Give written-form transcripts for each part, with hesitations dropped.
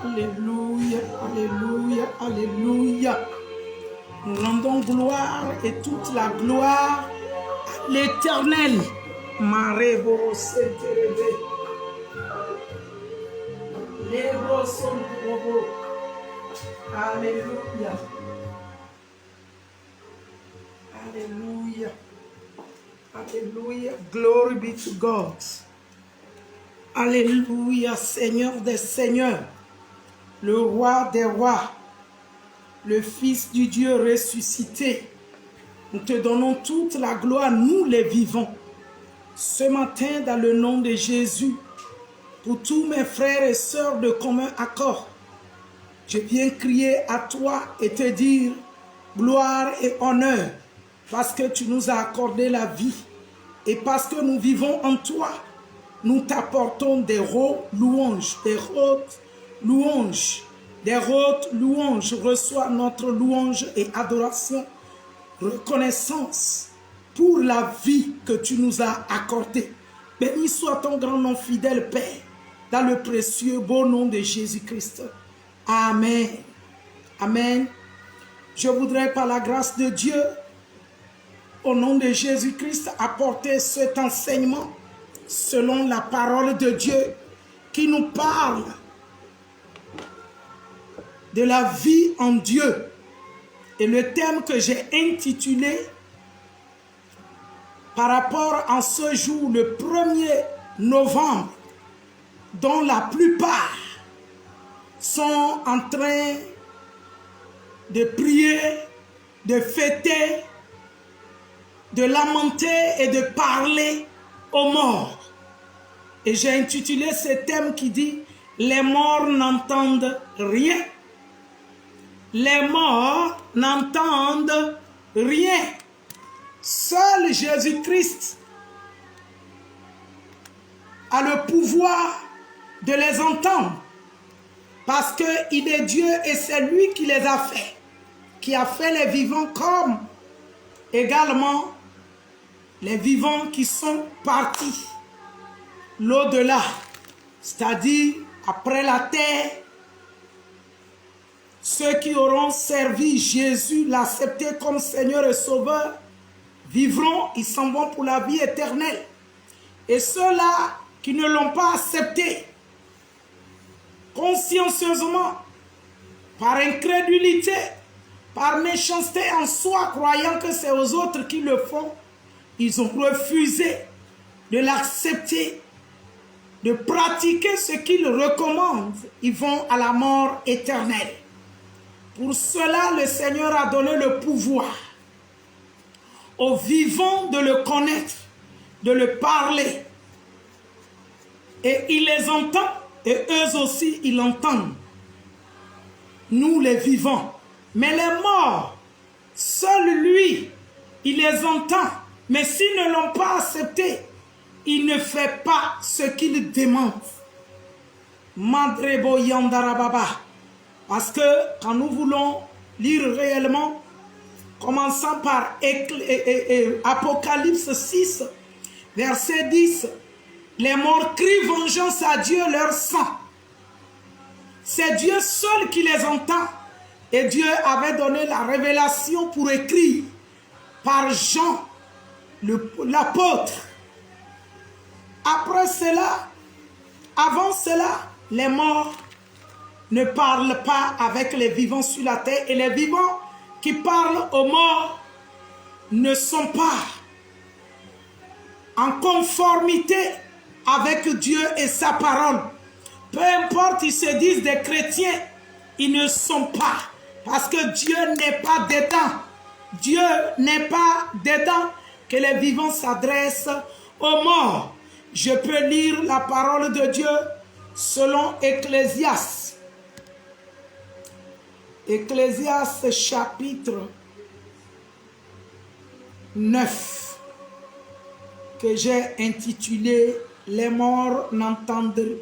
Alléluia, alléluia, alléluia. Nous rendons gloire et toute la gloire à l'Éternel. Marebo Seterebe. Lebo Sontrobo. Alléluia. Alléluia. Alléluia. Glory be to God. Alléluia, Seigneur des Seigneurs, le Roi des Rois, le Fils du Dieu ressuscité. Nous te donnons toute la gloire, nous les vivants. Ce matin, dans le nom de Jésus, pour tous mes frères et sœurs de commun accord, je viens crier à toi et te dire gloire et honneur, parce que tu nous as accordé la vie et parce que nous vivons en toi. Nous t'apportons des louanges, des hautes louanges, des hautes louanges. Reçois notre louange et adoration, reconnaissance pour la vie que tu nous as accordée. Béni soit ton grand nom fidèle, Père, dans le précieux beau nom de Jésus-Christ. Amen. Amen. Je voudrais par la grâce de Dieu, au nom de Jésus-Christ, apporter cet enseignement selon la parole de Dieu qui nous parle de la vie en Dieu. Et le thème que j'ai intitulé par rapport à ce jour, le 1er novembre, dont la plupart sont en train de prier, de fêter, de lamenter et de parler aux morts. Et j'ai intitulé ce thème qui dit « Les morts n'entendent rien ». Les morts n'entendent rien. Seul Jésus-Christ a le pouvoir de les entendre. Parce qu'il est Dieu et c'est lui qui les a fait. Qui a fait les vivants comme également les vivants qui sont partis l'au-delà, c'est-à-dire après la terre, ceux qui auront servi Jésus, l'accepté comme Seigneur et Sauveur, vivront, ils s'en vont pour la vie éternelle. Et ceux-là qui ne l'ont pas accepté, consciencieusement, par incrédulité, par méchanceté en soi, croyant que c'est aux autres qui le font, ils ont refusé de l'accepter, de pratiquer ce qu'il recommande. Ils vont à la mort éternelle. Pour cela, le Seigneur a donné le pouvoir aux vivants de le connaître, de le parler. Et il les entend, et eux aussi, ils l'entendent. Nous, les vivants. Mais les morts, seul lui, il les entend. Mais s'ils ne l'ont pas accepté, il ne fait pas ce qu'il demande. Mandrebo yandarababa. Parce que quand nous voulons lire réellement, commençant par Apocalypse 6, verset 10, les morts crient vengeance à Dieu leur sang. C'est Dieu seul qui les entend. Et Dieu avait donné la révélation pour écrire par Jean, l'apôtre. Après cela, avant cela, les morts ne parlent pas avec les vivants sur la terre. Et les vivants qui parlent aux morts ne sont pas en conformité avec Dieu et sa parole. Peu importe, ils se disent des chrétiens, ils ne sont pas. Parce que Dieu n'est pas dedans. Dieu n'est pas dedans que les vivants s'adressent aux morts. Je peux lire la parole de Dieu selon Ecclésiaste. Ecclésiaste chapitre 9, que j'ai intitulé « Les morts n'entendent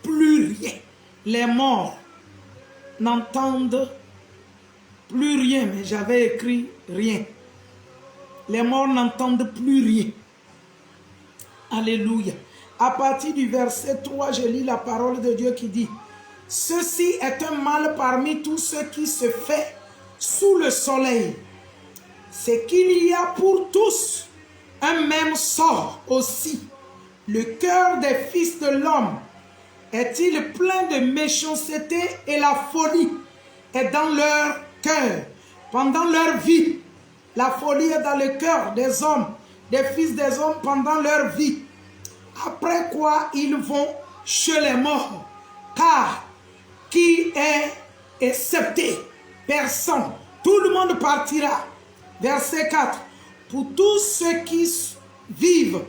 plus rien ». Les morts n'entendent plus rien, mais j'avais écrit rien. Les morts n'entendent plus rien. Alléluia. À partir du verset 3, je lis la parole de Dieu qui dit Ceci est un mal parmi tout ce qui se fait sous le soleil. C'est qu'il y a pour tous un même sort aussi. Le cœur des fils de l'homme est-il plein de méchanceté et la folie est dans leur cœur pendant leur vie. La folie est dans le cœur des hommes, des fils des hommes pendant leur vie. Après quoi ils vont chez les morts. Car qui est excepté? Personne. Tout le monde partira. Verset 4. Pour tous ceux qui vivent,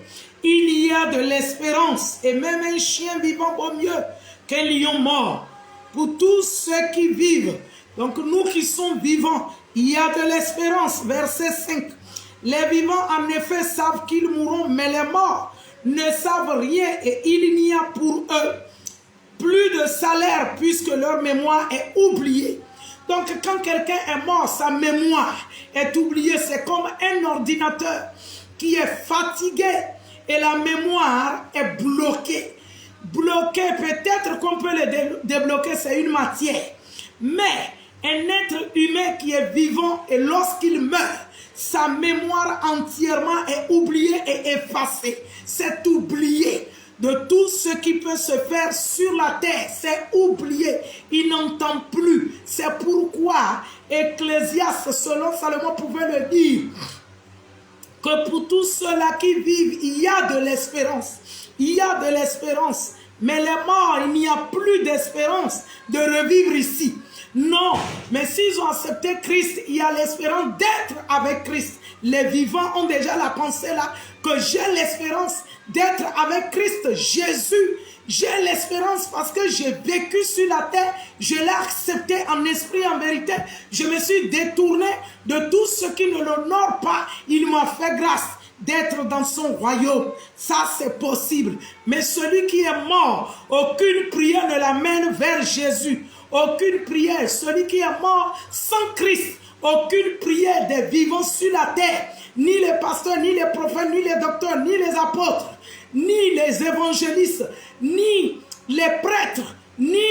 il y a de l'espérance. Et même un chien vivant vaut mieux qu'un lion mort. Pour tous ceux qui vivent, donc nous qui sommes vivants, il y a de l'espérance. Verset 5. Les vivants en effet savent qu'ils mourront, mais les morts ne savent rien et il n'y a pour eux plus de salaire puisque leur mémoire est oubliée. Donc quand quelqu'un est mort, sa mémoire est oubliée. C'est comme un ordinateur qui est fatigué et la mémoire est bloquée. Bloqué, peut-être qu'on peut le débloquer, c'est une matière. Mais un être humain qui est vivant et lorsqu'il meurt, sa mémoire entièrement est oubliée et effacée. C'est oublié. De tout ce qui peut se faire sur la terre, c'est oublié. Il n'entend plus. C'est pourquoi Ecclésiaste, selon Salomon, pouvait le dire, que pour tous ceux-là qui vivent, il y a de l'espérance. Il y a de l'espérance. Mais les morts, il n'y a plus d'espérance de revivre ici. Non, mais s'ils ont accepté Christ, il y a l'espérance d'être avec Christ. Les vivants ont déjà la pensée là, que j'ai l'espérance d'être avec Christ Jésus. J'ai l'espérance parce que j'ai vécu sur la terre, je l'ai accepté en esprit, en vérité. Je me suis détourné de tout ce qui ne l'honore pas. Il m'a fait grâce d'être dans son royaume. Ça, c'est possible. Mais celui qui est mort, aucune prière ne l'amène vers Jésus. Aucune prière. Celui qui est mort sans Christ, aucune prière des vivants sur la terre. Ni les pasteurs, ni les prophètes, ni les docteurs, ni les apôtres, ni les évangélistes, ni les prêtres, ni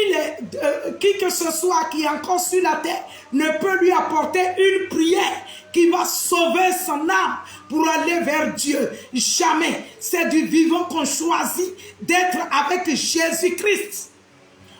qui que ce soit qui est encore sur la terre ne peut lui apporter une prière qui va sauver son âme pour aller vers Dieu. Jamais. C'est du vivant qu'on choisit d'être avec Jésus-Christ.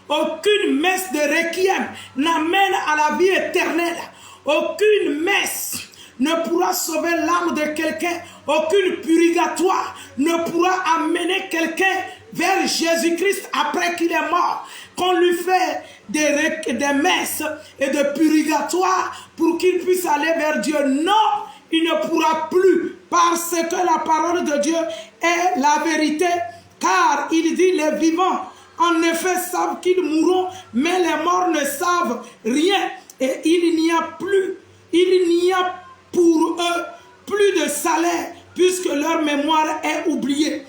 Aucune messe de requiem n'amène à la vie éternelle. Aucune messe ne pourra sauver l'âme de quelqu'un. Aucune purgatoire ne pourra amener quelqu'un vers Jésus-Christ après qu'il est mort. Qu'on lui fait des messes et de purgatoire pour qu'il puisse aller vers Dieu. Non, il ne pourra plus parce que la parole de Dieu est la vérité. Car il dit les vivants en effet savent qu'ils mourront, mais les morts ne savent rien. Et il n'y a pour eux plus de salaire, puisque leur mémoire est oubliée.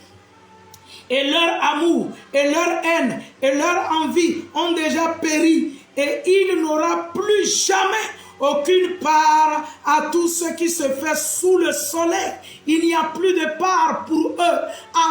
Et leur amour, et leur haine, et leur envie ont déjà péri. Et il n'aura plus jamais aucune part à tout ce qui se fait sous le soleil. Il n'y a plus de part pour eux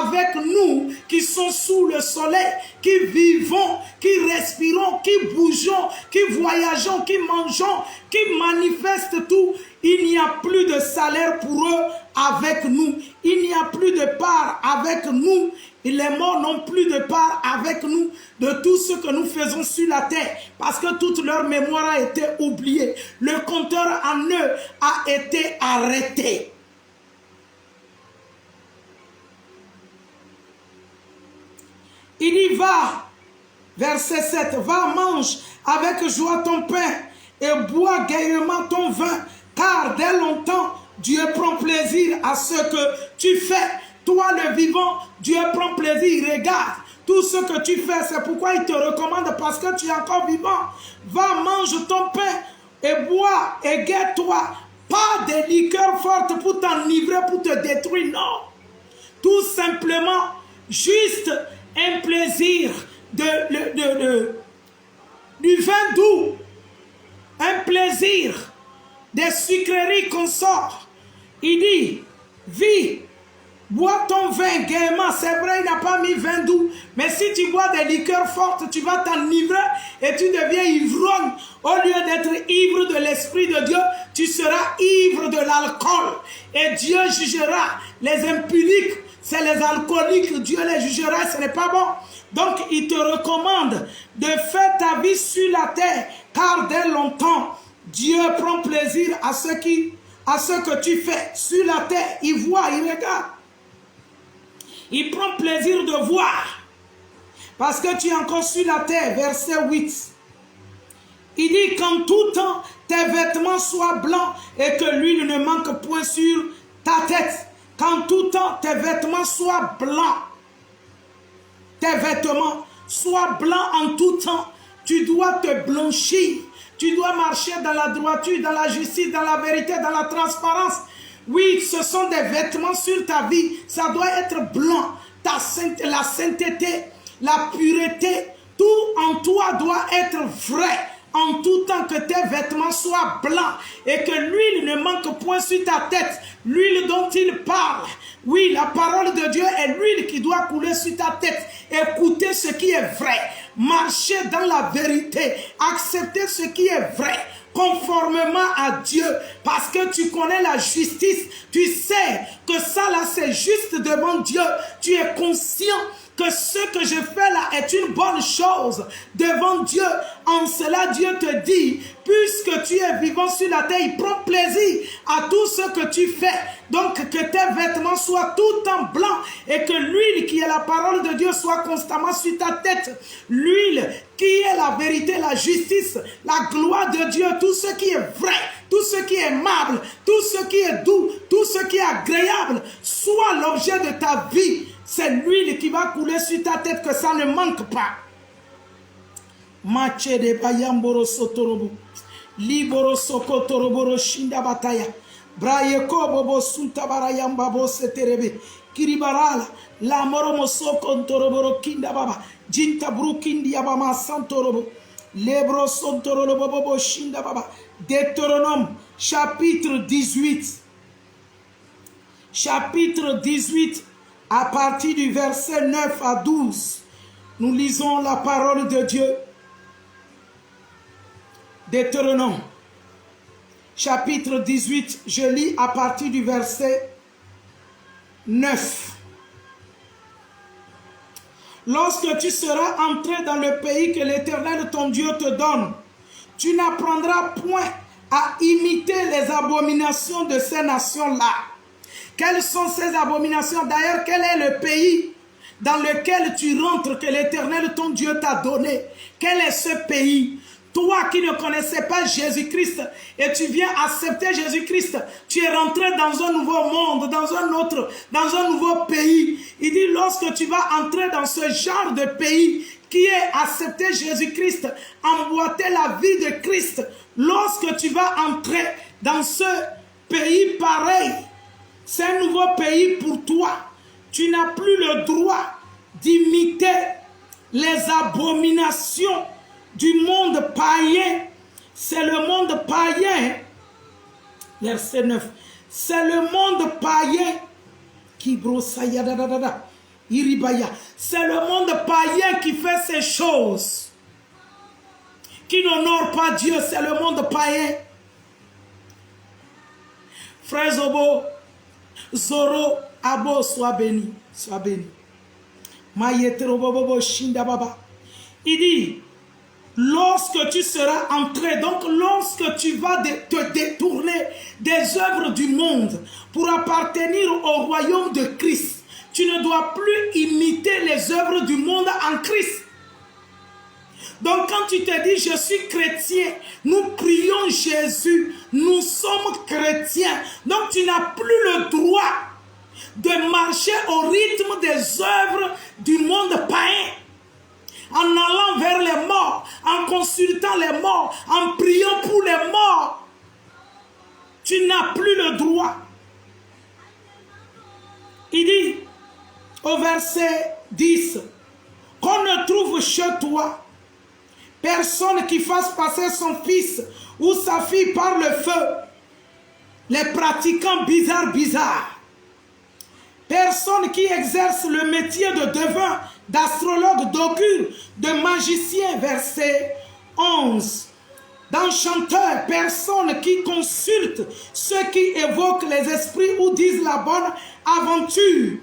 avec nous qui sont sous le soleil, qui vivons, qui respirons, qui bougeons, qui voyageons, qui mangeons, qui manifestent tout. Il n'y a plus de salaire pour eux avec nous. Il n'y a plus de part avec nous. Et les morts n'ont plus de part avec nous de tout ce que nous faisons sur la terre. Parce que toute leur mémoire a été oubliée. Le compteur en eux a été arrêté. Il y va, verset 7, va, mange avec joie ton pain et bois gaiement ton vin, car dès longtemps, Dieu prend plaisir à ce que tu fais. Toi, le vivant, Dieu prend plaisir, il regarde tout ce que tu fais. C'est pourquoi il te recommande, parce que tu es encore vivant. Va, mange ton pain et bois et guette-toi. Pas des liqueurs fortes pour t'enivrer, pour te détruire, non. Tout simplement, juste un plaisir du vin doux, un plaisir des sucreries qu'on sort. Il dit, vis Bois ton vin gaiement. C'est vrai, il n'a pas mis vin doux. Mais si tu bois des liqueurs fortes, tu vas t'enivrer et tu deviens ivrogne. Au lieu d'être ivre de l'Esprit de Dieu, tu seras ivre de l'alcool. Et Dieu jugera les impudiques. C'est les alcooliques. Dieu les jugera. Ce n'est pas bon. Donc, il te recommande de faire ta vie sur la terre. Car dès longtemps, Dieu prend plaisir à ce que tu fais sur la terre. Il voit, il regarde. Il prend plaisir de voir. Parce que tu es encore sur la terre. Verset 8. Il dit qu'en tout temps, tes vêtements soient blancs et que l'huile ne manque point sur ta tête. Qu'en tout temps, tes vêtements soient blancs. Tes vêtements soient blancs en tout temps. Tu dois te blanchir. Tu dois marcher dans la droiture, dans la justice, dans la vérité, dans la transparence. Oui, ce sont des vêtements sur ta vie. Ça doit être blanc. La sainteté, la pureté, tout en toi doit être vrai. En tout temps que tes vêtements soient blancs et que l'huile ne manque point sur ta tête. L'huile dont il parle. Oui, la parole de Dieu est l'huile qui doit couler sur ta tête. Écoutez ce qui est vrai. Marcher dans la vérité. Accepter ce qui est vrai. Conformément à Dieu, parce que tu connais la justice, tu sais que ça là c'est juste devant Dieu, tu es conscient que ce que je fais là est une bonne chose devant Dieu. En cela Dieu te dit, puisque tu es vivant sur la terre, il prend plaisir à tout ce que tu fais. Donc que tes vêtements soient tout en blanc et que l'huile qui est la parole de Dieu soit constamment sur ta tête. L'huile qui est la vérité, la justice, la gloire de Dieu, tout ce qui est vrai, tout ce qui est aimable, tout ce qui est doux, tout ce qui est agréable, soit l'objet de ta vie. C'est l'huile qui va couler sur ta tête, que ça ne manque pas. Mache de bayamboro sotorobo, liboro sokotoroboro shinda bataya, brayeko bobo sunta barayamba bo seterebe, kiribarala, la moromo sokontoroboro kinda baba, jinta brukindi yabama santorobo, lebro sontorobo bobo shinda baba. Deutéronome chapitre 18. Chapitre 18. À partir du verset 9 à 12, nous lisons la parole de Dieu. Deutéronome, chapitre 18, je lis à partir du verset 9. Lorsque tu seras entré dans le pays que l'Éternel ton Dieu te donne, tu n'apprendras point à imiter les abominations de ces nations-là. Quelles sont ces abominations? D'ailleurs, quel est le pays dans lequel tu rentres que l'Éternel, ton Dieu, t'a donné? Quel est ce pays? Toi qui ne connaissais pas Jésus-Christ et tu viens accepter Jésus-Christ, tu es rentré dans un nouveau monde, dans un nouveau pays. Il dit, lorsque tu vas entrer dans ce genre de pays qui est accepter Jésus-Christ, emboîter la vie de Christ, lorsque tu vas entrer dans ce pays pareil, c'est un nouveau pays pour toi. Tu n'as plus le droit d'imiter les abominations du monde païen. C'est le monde païen. Verset 9. C'est le monde païen qui brossaya iribaya. C'est le monde païen qui fait ces choses, qui n'honore pas Dieu. C'est le monde païen. Frère Zobo, Zoro, Abo, sois béni, sois béni. Il dit, lorsque tu seras entré, donc lorsque tu vas te détourner des œuvres du monde pour appartenir au royaume de Christ, tu ne dois plus imiter les œuvres du monde en Christ. Donc quand tu te dis, je suis chrétien, nous prions Jésus, nous sommes chrétiens. Donc tu n'as plus le droit de marcher au rythme des œuvres du monde païen. En allant vers les morts, en consultant les morts, en priant pour les morts. Tu n'as plus le droit. Il dit au verset 10, qu'on ne trouve chez toi personne qui fasse passer son fils ou sa fille par le feu. Les pratiquants bizarres. Personne qui exerce le métier de devin, d'astrologue, d'augure, de magicien, verset 11. D'enchanteur, personne qui consulte ceux qui évoquent les esprits ou disent la bonne aventure.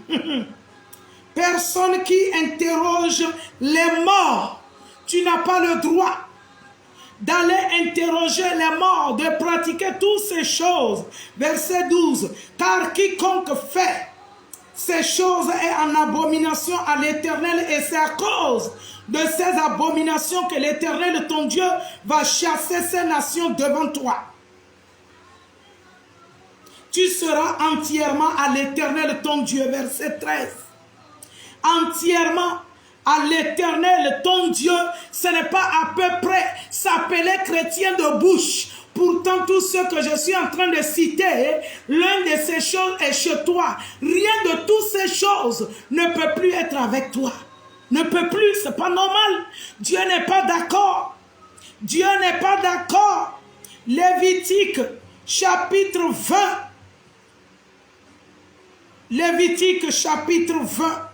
Personne qui interroge les morts. Tu n'as pas le droit d'aller interroger les morts, de pratiquer toutes ces choses. Verset 12. Car quiconque fait ces choses est en abomination à l'Éternel, et c'est à cause de ces abominations que l'Éternel, ton Dieu, va chasser ces nations devant toi. Tu seras entièrement à l'Éternel, ton Dieu. Verset 13. Entièrement à l'Éternel, ton Dieu, ce n'est pas à peu près s'appeler chrétien de bouche. Pourtant, tout ce que je suis en train de citer, l'une de ces choses est chez toi. Rien de toutes ces choses ne peut plus être avec toi. Ne peut plus, c'est pas normal. Dieu n'est pas d'accord. Dieu n'est pas d'accord. Lévitique, chapitre 20. Lévitique, chapitre 20.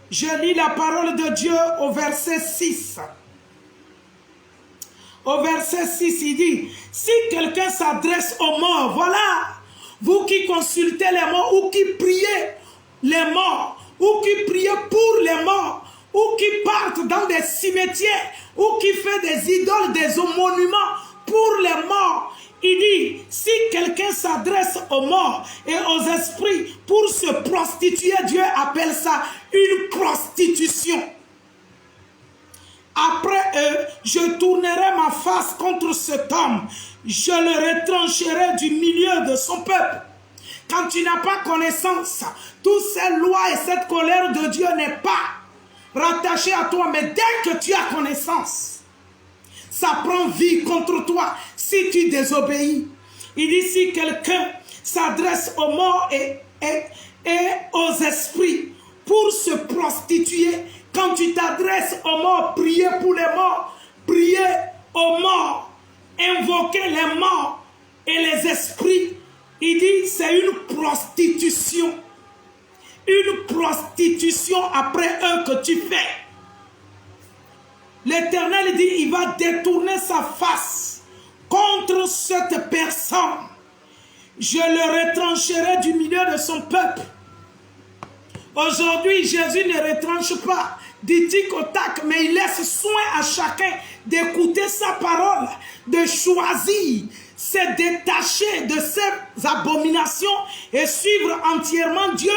Je lis la parole de Dieu au verset 6. Au verset 6, il dit, si quelqu'un s'adresse aux morts, voilà, vous qui consultez les morts, ou qui priez les morts, ou qui priez pour les morts, ou qui partent dans des cimetières, ou qui fait des idoles, des monuments pour les morts. Il dit, si quelqu'un s'adresse aux morts et aux esprits pour se prostituer, Dieu appelle ça une prostitution. Après eux, je tournerai ma face contre cet homme. Je le retrancherai du milieu de son peuple. Quand tu n'as pas connaissance, toutes ces lois et cette colère de Dieu n'est pas rattachée à toi. Mais dès que tu as connaissance, ça prend vie contre toi si tu désobéis. Il dit, si quelqu'un s'adresse aux morts et aux esprits pour se prostituer, quand tu t'adresses aux morts, prier pour les morts, prier aux morts, invoquer les morts et les esprits, il dit c'est une prostitution. Une prostitution après eux que tu fais. L'Éternel dit il va détourner sa face contre cette personne. Je le retrancherai du milieu de son peuple. Aujourd'hui, Jésus ne retranche pas du tic au tac, mais il laisse soin à chacun d'écouter sa parole, de choisir, se détacher de ces abominations et suivre entièrement Dieu,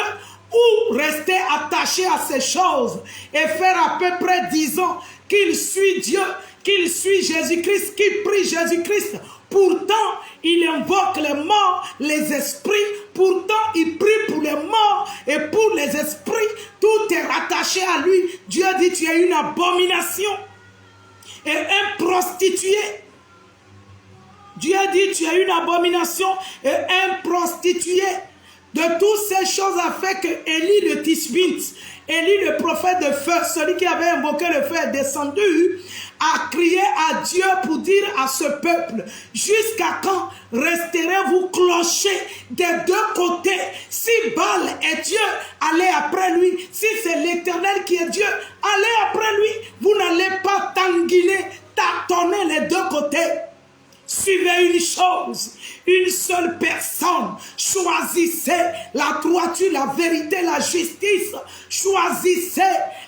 ou rester attaché à ces choses et faire à peu près 10 ans qu'il suit Dieu, qu'il suit Jésus-Christ, qu'il prie Jésus-Christ. Pourtant, il invoque les morts, les esprits. Pourtant, il prie pour les morts et pour les esprits. Tout est rattaché à lui. Dieu dit, tu es une abomination et un prostitué. Dieu dit, tu es une abomination et un prostitué. De toutes ces choses a fait que Élie le Tishbite, Élie le prophète de feu, celui qui avait invoqué le feu, est descendu, a crié à Dieu pour dire à ce peuple, jusqu'à quand resterez-vous clochés des deux côtés? Si Baal est Dieu, allez après lui. Si c'est l'Éternel qui est Dieu, allez après lui. Vous n'allez pas tanguiner, tâtonner les deux côtés. Suivez une chose, une seule personne. Choisissez la droiture, la vérité, la justice. Choisissez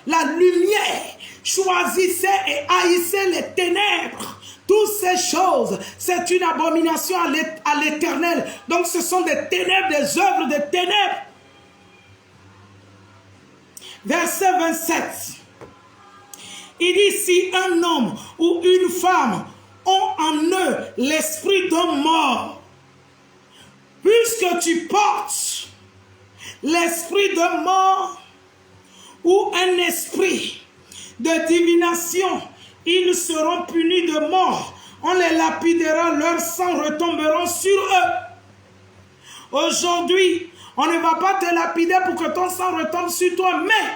la lumière. Choisissez et haïssez les ténèbres. Toutes ces choses, c'est une abomination à l'Éternel. Donc ce sont des ténèbres, des œuvres de ténèbres. Verset 27. Il dit, si un homme ou une femme ont en eux l'esprit d'un mort, puisque tu portes l'esprit d'un mort ou un esprit de divination, ils seront punis de mort. On les lapidera, leur sang retombera sur eux. Aujourd'hui, on ne va pas te lapider pour que ton sang retombe sur toi, mais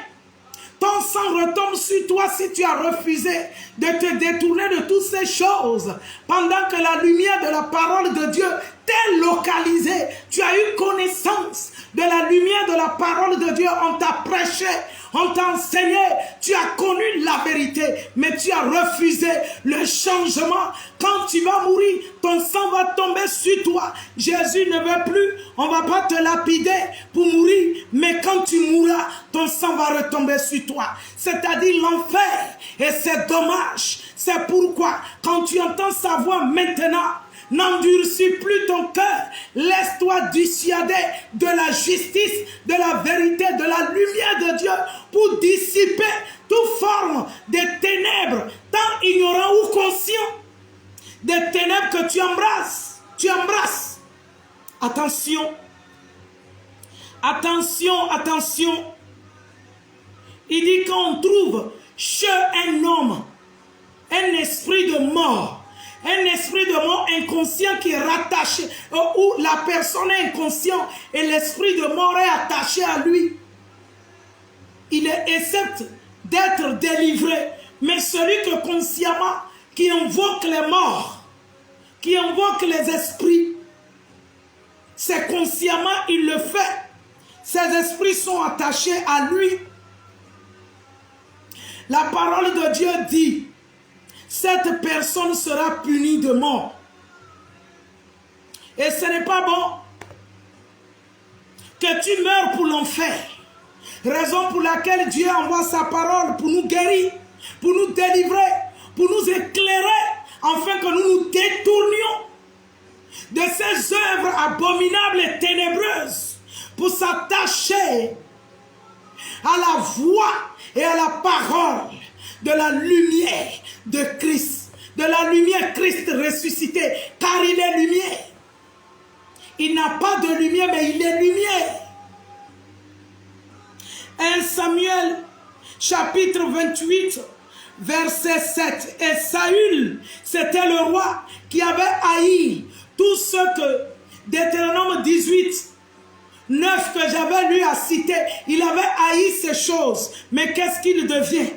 Ton sang retombe sur toi si tu as refusé de te détourner de toutes ces choses. Pendant que la lumière de la parole de Dieu t'est localisée, tu as eu connaissance de la lumière de la parole de Dieu. On t'a prêché, on t'a enseigné, tu as connu la vérité, mais tu as refusé le changement. Quand tu vas mourir, ton sang va tomber sur toi. Jésus ne veut plus, on ne va pas te lapider pour mourir, mais quand tu mourras, ton sang va retomber sur toi. C'est-à-dire l'enfer, et c'est dommage. C'est pourquoi, quand tu entends sa voix maintenant, n'endurcis plus ton cœur. Laisse-toi dissuader de la justice, de la vérité, de la lumière de Dieu pour dissiper toute forme de ténèbres, tant ignorant ou conscient des ténèbres que tu embrasses. Tu embrasses. Attention. Attention, attention. Il dit qu'on trouve chez un homme un esprit de mort. Un esprit de mort inconscient qui est rattaché, où la personne est inconsciente et l'esprit de mort est attaché à lui. Il est accepte d'être délivré, mais celui que consciemment, qui invoque les morts, qui invoque les esprits, c'est consciemment il le fait. Ces esprits sont attachés à lui. La parole de Dieu dit, cette personne sera punie de mort. Et ce n'est pas bon que tu meurs pour l'enfer. Raison pour laquelle Dieu envoie sa parole pour nous guérir, pour nous délivrer, pour nous éclairer, afin que nous nous détournions de ces œuvres abominables et ténébreuses pour s'attacher à la voix et à la parole de la lumière de Christ, de la lumière Christ ressuscité, car il est lumière. Il n'a pas de lumière, mais il est lumière. 1 Samuel, chapitre 28, verset 7. Et Saül, c'était le roi qui avait haï tout ce que, Deutéronome 18, 9 que j'avais lu à citer, il avait haï ces choses. Mais qu'est-ce qu'il devient?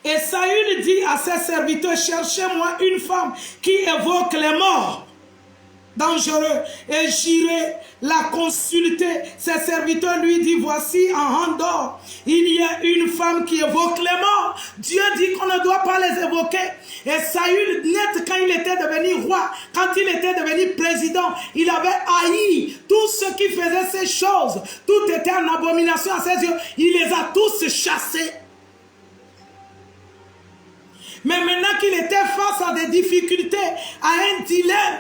Et Saül dit à ses serviteurs, cherchez-moi une femme qui évoque les morts dangereux. Et j'irai la consulter. Ses serviteurs lui disent, voici en Andorre, il y a une femme qui évoque les morts. Dieu dit qu'on ne doit pas les évoquer. Et Saül, net quand il était devenu roi, quand il était devenu président, il avait haï tous ceux qui faisaient ces choses. Tout était en abomination à ses yeux. Il les a tous chassés. Mais maintenant qu'il était face à des difficultés, à un dilemme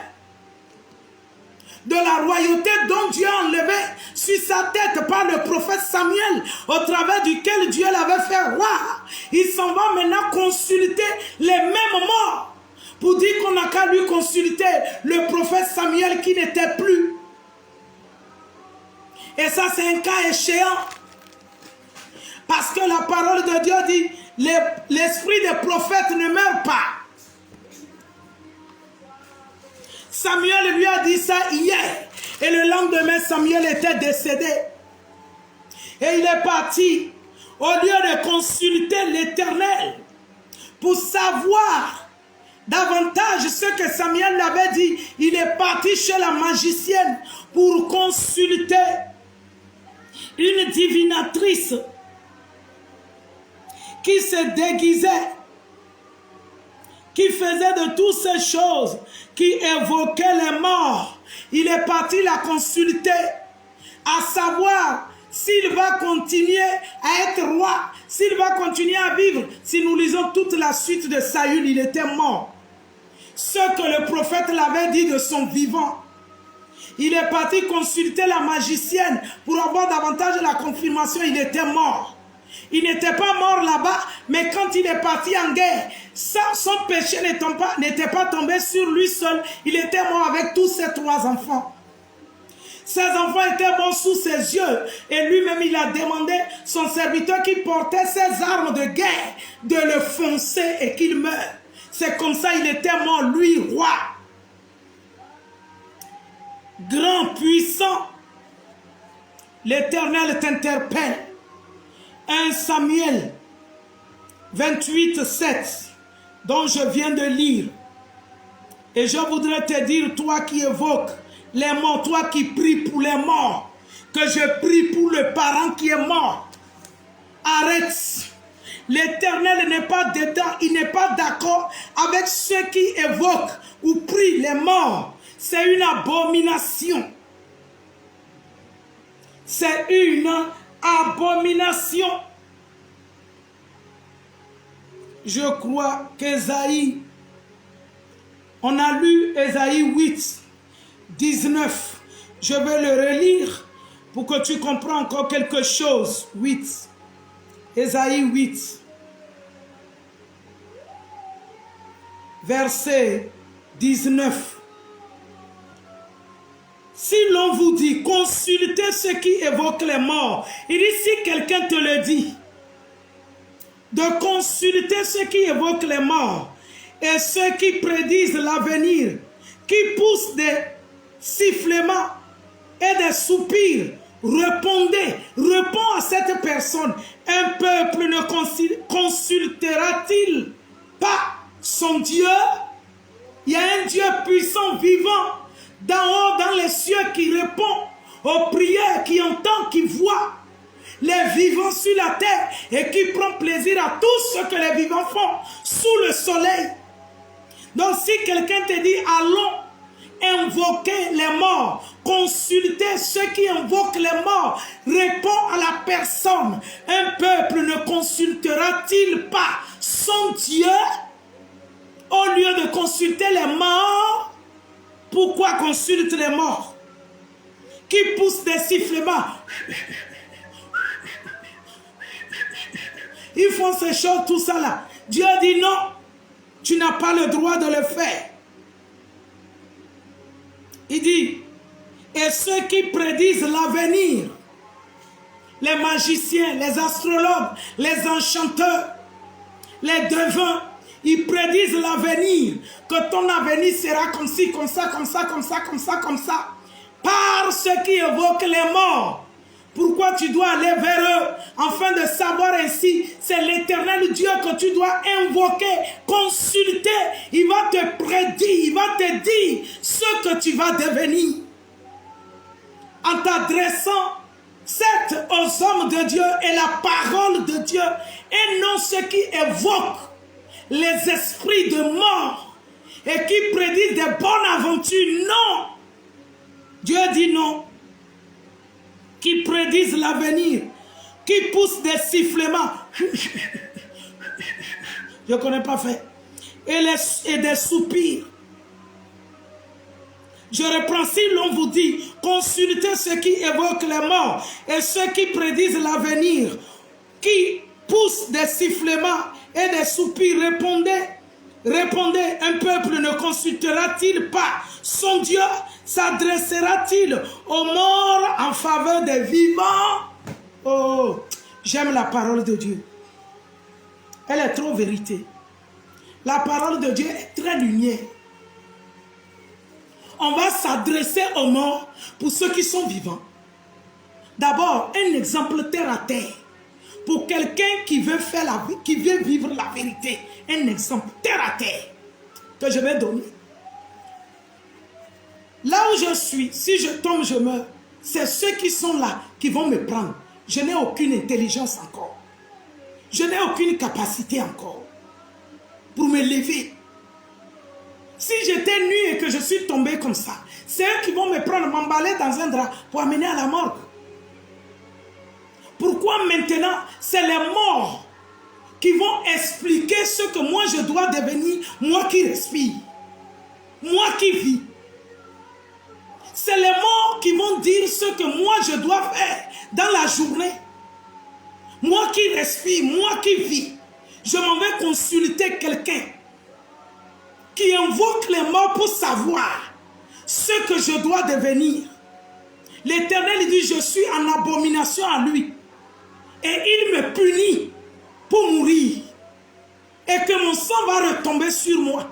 de la royauté dont Dieu a enlevé sur sa tête par le prophète Samuel, au travers duquel Dieu l'avait fait roi, il s'en va maintenant consulter les mêmes morts pour dire qu'on n'a qu'à lui consulter le prophète Samuel qui n'était plus. Et ça, c'est un cas échéant. Parce que la parole de Dieu dit, l'esprit des prophètes ne meurt pas. Samuel lui a dit ça hier. Et le lendemain, Samuel était décédé. Et il est parti, au lieu de consulter l'Éternel, pour savoir davantage ce que Samuel l'avait dit. Il est parti chez la magicienne pour consulter une divinatrice qui se déguisait, qui faisait de toutes ces choses, qui évoquait les morts. Il est parti la consulter, à savoir s'il va continuer à être roi, s'il va continuer à vivre. Si nous lisons toute la suite de Saül, il était mort. Ce que le prophète l'avait dit de son vivant. Il est parti consulter la magicienne pour avoir davantage de la confirmation. Il était mort. Il n'était pas mort là-bas, mais quand il est parti en guerre, son péché n'était pas tombé sur lui seul. Il était mort avec tous ses 3 enfants. Ses enfants étaient morts sous ses yeux. Et lui-même, il a demandé son serviteur qui portait ses armes de guerre de le foncer et qu'il meure. C'est comme ça il était mort, lui, roi. Grand, puissant, l'Éternel t'interpelle. 1 Samuel 28, 7, dont je viens de lire. Et je voudrais te dire, toi qui évoques les morts, toi qui pries pour les morts, que je prie pour le parent qui est mort. Arrête. L'Éternel n'est pas dedans, il n'est pas d'accord avec ceux qui évoquent ou prient les morts. C'est une abomination. C'est une abomination. Je crois qu'Ésaïe, on a lu Ésaïe 8, 19. Je vais le relire pour que tu comprennes encore quelque chose. 8. Ésaïe 8. Verset 19. Si l'on vous dit, consultez ceux qui évoquent les morts. Il dit, si quelqu'un te le dit, de consulter ceux qui évoquent les morts et ceux qui prédisent l'avenir, qui poussent des sifflements et des soupirs, réponds à cette personne. Un peuple ne consultera-t-il pas son Dieu? Il y a un Dieu puissant, vivant, d'en haut dans les cieux, qui répond aux prières, qui entend, qui voit les vivants sur la terre et qui prend plaisir à tout ce que les vivants font sous le soleil. Donc si quelqu'un te dit, allons invoquer les morts, consulter ceux qui invoquent les morts, réponds à la personne. Un peuple ne consultera-t-il pas son Dieu au lieu de consulter les morts? Pourquoi consulte les morts qui poussent des sifflements? Ils font ces choses, tout ça là. Dieu dit non, tu n'as pas le droit de le faire. Il dit, et ceux qui prédisent l'avenir, les magiciens, les astrologues, les enchanteurs, les devins, ils prédisent l'avenir, que ton avenir sera comme ci, comme ça, comme ça, comme ça, comme ça, comme ça. Par ceux qui évoquent les morts. Pourquoi tu dois aller vers eux afin de savoir ainsi, c'est l'Éternel Dieu que tu dois invoquer, consulter. Il va te prédire, il va te dire ce que tu vas devenir. En t'adressant, certes, aux hommes de Dieu et la parole de Dieu, et non ceux qui évoquent les esprits de mort et qui prédisent des bonnes aventures. Non! Dieu dit non. Qui prédisent l'avenir, qui poussent des sifflements. Je ne connais pas fait. Et des soupirs. Je reprends, si l'on vous dit, consultez ceux qui évoquent les morts et ceux qui prédisent l'avenir, qui poussent des sifflements et des soupirs, répondez, un peuple ne consultera-t-il pas son Dieu? S'adressera-t-il aux morts en faveur des vivants? Oh, j'aime la parole de Dieu. Elle est trop vérité. La parole de Dieu est très lumière. On va s'adresser aux morts pour ceux qui sont vivants. D'abord, un exemple terre à terre. Pour quelqu'un qui veut faire la vie, qui veut vivre la vérité. Un exemple terre à terre que je vais donner. Là où je suis, si je tombe, je meurs. C'est ceux qui sont là qui vont me prendre. Je n'ai aucune intelligence encore. Je n'ai aucune capacité encore pour me lever. Si j'étais nu et que je suis tombé comme ça, c'est eux qui vont me prendre, m'emballer dans un drap pour amener à la morgue. Pourquoi maintenant, c'est les morts qui vont expliquer ce que moi je dois devenir, moi qui respire, moi qui vis. C'est les morts qui vont dire ce que moi je dois faire dans la journée. Moi qui respire, moi qui vis. Je m'en vais consulter quelqu'un qui invoque les morts pour savoir ce que je dois devenir. L'Éternel dit, je suis en abomination à lui. Et il me punit pour mourir. Et que mon sang va retomber sur moi.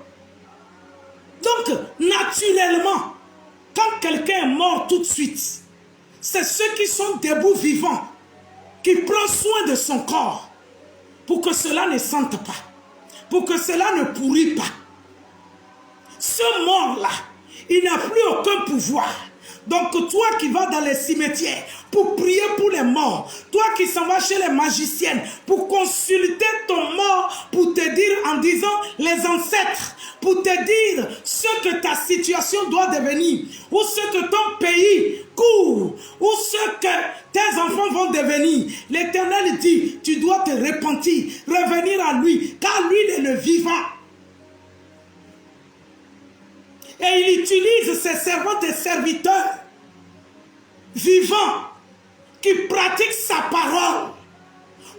Donc, naturellement, quand quelqu'un est mort tout de suite, c'est ceux qui sont debout vivants qui prend soin de son corps pour que cela ne sente pas, pour que cela ne pourrit pas. Ce mort-là, il n'a plus aucun pouvoir. Donc toi qui vas dans les cimetières pour prier pour les morts, toi qui s'en vas chez les magiciennes pour consulter ton mort, pour te dire en disant les ancêtres, pour te dire ce que ta situation doit devenir, ou ce que ton pays court, ou ce que tes enfants vont devenir. L'Éternel dit, tu dois te repentir, revenir à lui, car lui il est le vivant. Et il utilise ses servantes et serviteurs vivants qui pratiquent sa parole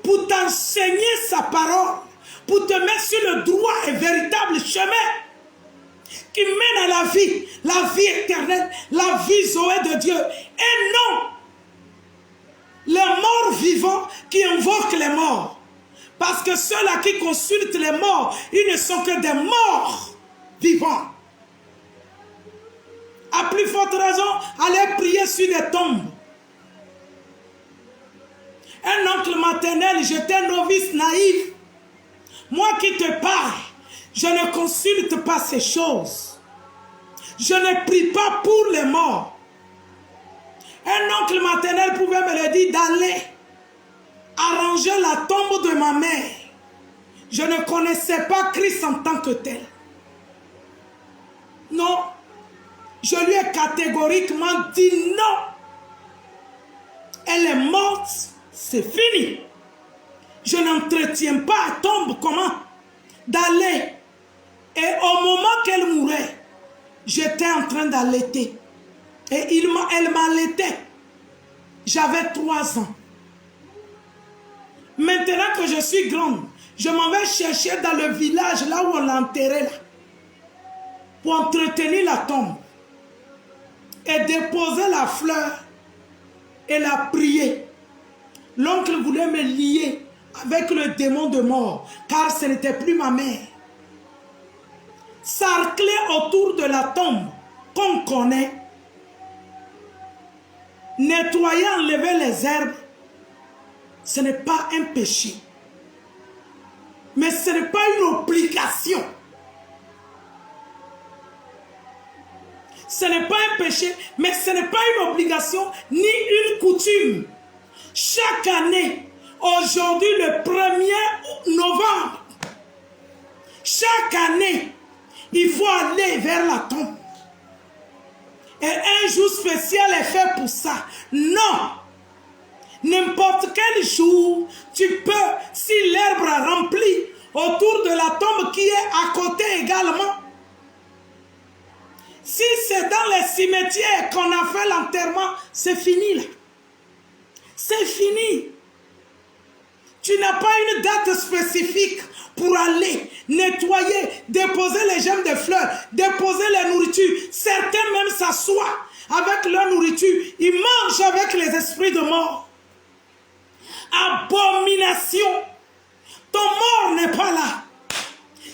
pour t'enseigner sa parole, pour te mettre sur le droit et véritable chemin qui mène à la vie éternelle, la vie Zoé de Dieu. Et non les morts vivants qui invoquent les morts. Parce que ceux-là qui consultent les morts, ils ne sont que des morts vivants. À plus forte raison, allez prier sur des tombes. Un oncle maternel, j'étais novice naïf. Moi qui te parle, je ne consulte pas ces choses. Je ne prie pas pour les morts. Un oncle maternel pouvait me le dire d'aller arranger la tombe de ma mère. Je ne connaissais pas Christ en tant que tel. Non. Je lui ai catégoriquement dit non. Elle est morte, c'est fini. Je n'entretiens pas à tombe comment d'aller. Et au moment qu'elle mourait, j'étais en train d'allaiter. Et elle m'allaitait. J'avais 3 ans. Maintenant que je suis grande, je m'en vais chercher dans le village là où on l'a enterrée là, pour entretenir la tombe. Et déposer la fleur et la prier. L'oncle voulait me lier avec le démon de mort, car ce n'était plus ma mère. Sarcler autour de la tombe qu'on connaît, nettoyer, enlever les herbes, ce n'est pas un péché. Mais ce n'est pas une obligation. Ce n'est pas un péché, mais ce n'est pas une obligation ni une coutume. Chaque année, aujourd'hui le 1er novembre, chaque année, il faut aller vers la tombe. Et un jour spécial est fait pour ça. Non! N'importe quel jour, tu peux, si l'herbe a rempli autour de la tombe qui est à côté également. Si c'est dans les cimetières qu'on a fait l'enterrement, c'est fini là. C'est fini. Tu n'as pas une date spécifique pour aller nettoyer, déposer les gemmes de fleurs, déposer les nourritures. Certains même s'assoient avec leur nourriture. Ils mangent avec les esprits de mort. Abomination. Ton mort n'est pas là.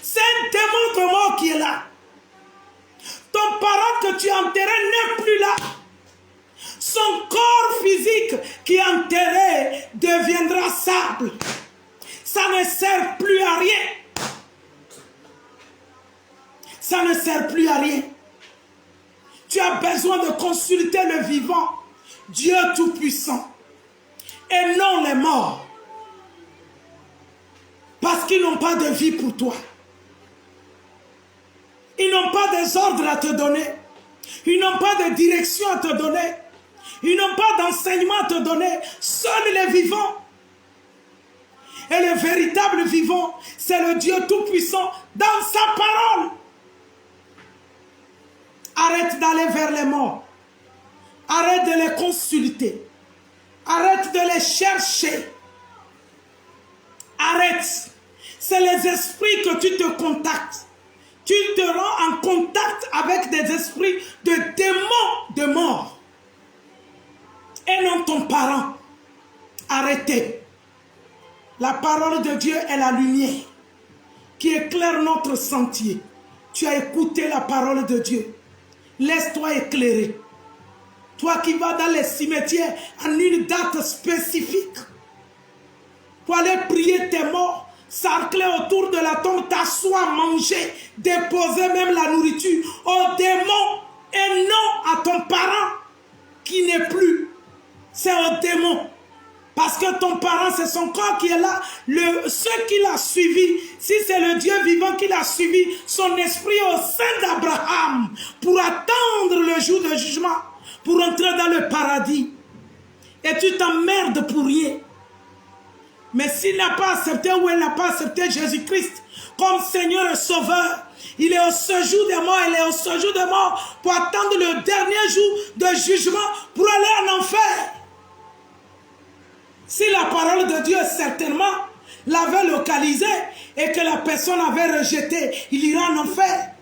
C'est un démon de mort qui est là. Ton parent que tu as enterré n'est plus là. Son corps physique qui est enterré deviendra sable. Ça ne sert plus à rien. Ça ne sert plus à rien. Tu as besoin de consulter le vivant, Dieu Tout-Puissant, et non les morts. Parce qu'ils n'ont pas de vie pour toi. Ils n'ont pas des ordres à te donner. Ils n'ont pas de direction à te donner. Ils n'ont pas d'enseignement à te donner. Seuls les vivants. Et le véritable vivant, c'est le Dieu Tout-Puissant dans sa parole. Arrête d'aller vers les morts. Arrête de les consulter. Arrête de les chercher. Arrête. C'est les esprits que tu te contactes. Tu te rends en contact avec des esprits de démons de mort. Et non ton parent. Arrêtez. La parole de Dieu est la lumière qui éclaire notre sentier. Tu as écouté la parole de Dieu. Laisse-toi éclairer. Toi qui vas dans les cimetières en une date spécifique pour aller prier tes morts, s'arcler autour de la tombe, t'asseoir, manger, déposer même la nourriture aux démons et non à ton parent qui n'est plus. C'est aux démons. Parce que ton parent, c'est son corps qui est là. Ce qui l'a suivi, si c'est le Dieu vivant qui l'a suivi, son esprit au sein d'Abraham, pour attendre le jour de jugement, pour entrer dans le paradis. Et tu t'emmerdes pour rien. Mais s'il n'a pas accepté ou elle n'a pas accepté Jésus-Christ comme Seigneur et Sauveur, il est au séjour des morts, il est au séjour des morts pour attendre le dernier jour de jugement pour aller en enfer. Si la parole de Dieu certainement l'avait localisé et que la personne avait rejeté, il ira en enfer.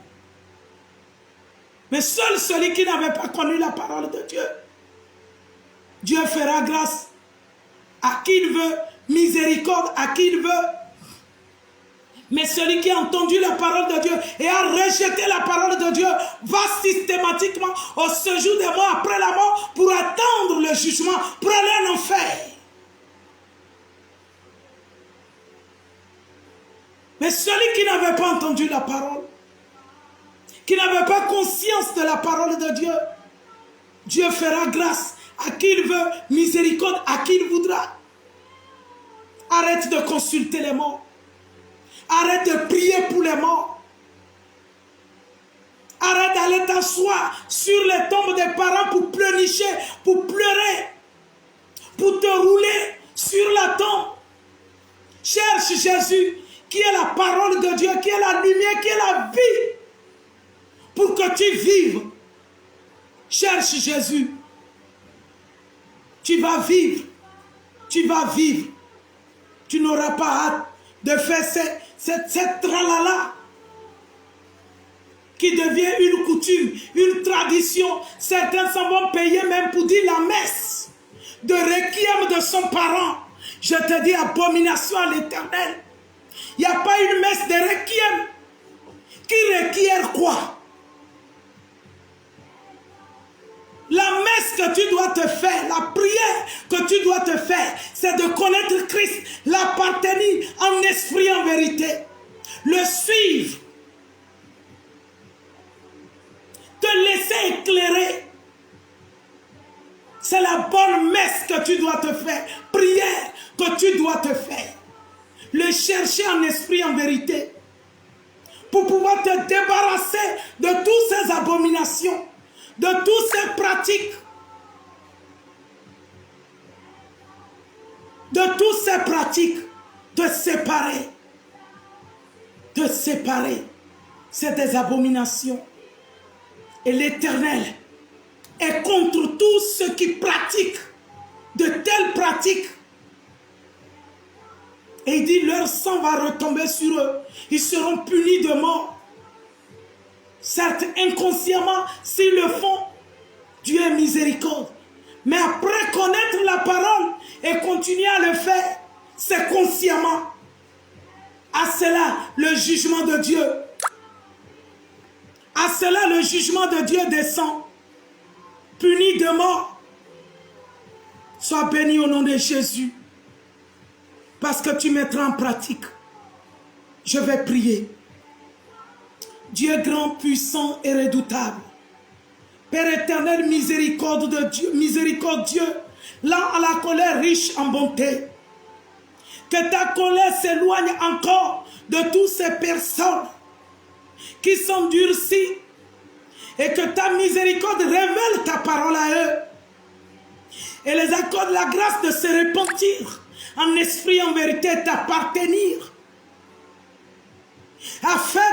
Mais seul celui qui n'avait pas connu la parole de Dieu, Dieu fera grâce à qui il veut, miséricorde à qui il veut. Mais celui qui a entendu la parole de Dieu et a rejeté la parole de Dieu va systématiquement au séjour des morts après la mort pour attendre le jugement, pour aller en enfer. Mais celui qui n'avait pas entendu la parole, qui n'avait pas conscience de la parole de Dieu, Dieu fera grâce à qui il veut, miséricorde à qui il voudra. Arrête de consulter les morts. Arrête de prier pour les morts. Arrête d'aller t'asseoir sur les tombes des parents pour pleurnicher, pour pleurer, pour te rouler sur la tombe. Cherche Jésus, qui est la parole de Dieu, qui est la lumière, qui est la vie, pour que tu vives. Cherche Jésus. Tu vas vivre. Tu vas vivre. Tu n'auras pas hâte de faire cette tralala qui devient une coutume, une tradition. Certains s'en vont payer même pour dire la messe de requiem de son parent. Je te dis, abomination à l'Éternel. Il n'y a pas une messe de requiem qui requiert quoi? La messe que tu dois te faire, la prière que tu dois te faire, c'est de connaître Christ, l'appartenir en esprit, en vérité, le suivre, te laisser éclairer. C'est la bonne messe que tu dois te faire, prière que tu dois te faire. Le chercher en esprit, en vérité, pour pouvoir te débarrasser de toutes ces abominations, de toutes ces pratiques, te séparer, c'est des abominations. Et l'Éternel est contre tous ceux qui pratiquent de telles pratiques. Et il dit, leur sang va retomber sur eux. Ils seront punis de mort. Certes, inconsciemment, s'ils le font, Dieu est miséricorde. Mais après connaître la parole et continuer à le faire, c'est consciemment. À cela, le jugement de Dieu. À cela, le jugement de Dieu descend. Puni de mort. Sois béni au nom de Jésus. Parce que tu mettras en pratique. Je vais prier. Dieu grand, puissant et redoutable. Père éternel, miséricorde de Dieu, miséricordieux, lent à la colère, riche en bonté. Que ta colère s'éloigne encore de toutes ces personnes qui sont durcies et que ta miséricorde révèle ta parole à eux et les accorde la grâce de se repentir en esprit, en vérité, t'appartenir, afin